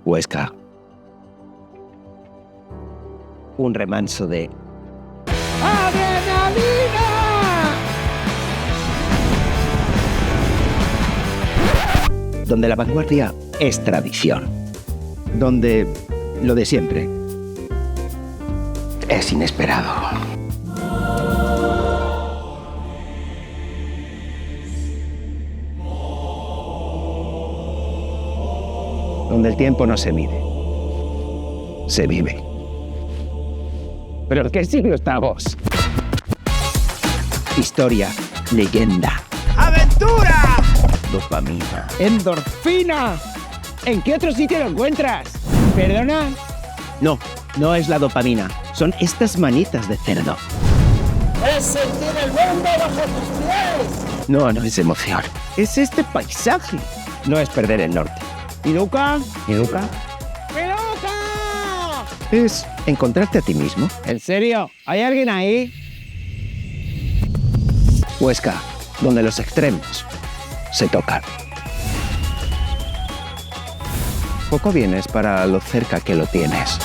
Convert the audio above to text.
Huesca. Un remanso de ¡adrenalina! Donde la vanguardia es tradición. Donde lo de siempre es inesperado. Donde el tiempo no se mide, se vive. ¿Pero en qué siglo estamos? Historia, leyenda, ¡aventura! dopamina, endorfina. ¿En qué otro sitio lo encuentras? ¿Perdona? No, no es la dopamina. Son estas manitas de cerdo. ¡Es sentir el mundo bajo tus pies! No, no es emoción. Es este paisaje. No es perder el norte. ¿Piruca? ¿Piruca? ¡Piruca! Es encontrarte a ti mismo. ¿En serio? ¿Hay alguien ahí? Huesca, donde los extremos se tocan. Poco vienes para lo cerca que lo tienes.